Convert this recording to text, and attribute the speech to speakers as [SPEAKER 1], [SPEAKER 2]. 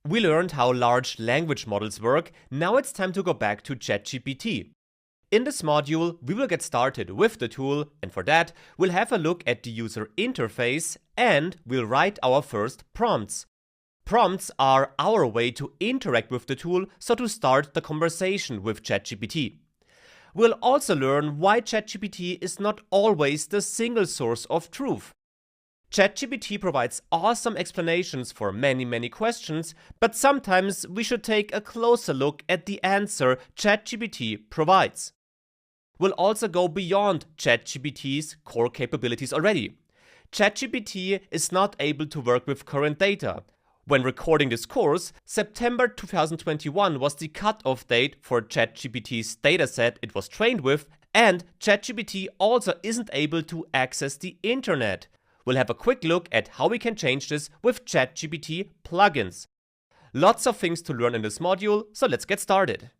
[SPEAKER 1] We learned how large language models work, now it's time to go back to ChatGPT. In this module, we will get started with the tool, and for that, we'll have a look at the user interface and we'll write our first prompts. Prompts are our way to interact with the tool, so to start the conversation with ChatGPT. We'll also learn why ChatGPT is not always the single source of truth. ChatGPT provides awesome explanations for many questions, but sometimes we should take a closer look at the answer ChatGPT provides. We'll also go beyond ChatGPT's core capabilities already. ChatGPT is not able to work with current data. When recording this course, September 2021 was the cutoff date for ChatGPT's dataset it was trained with, and ChatGPT also isn't able to access the internet. We'll have a quick look at how we can change this with ChatGPT plugins. Lots of things to learn in this module, so let's get started.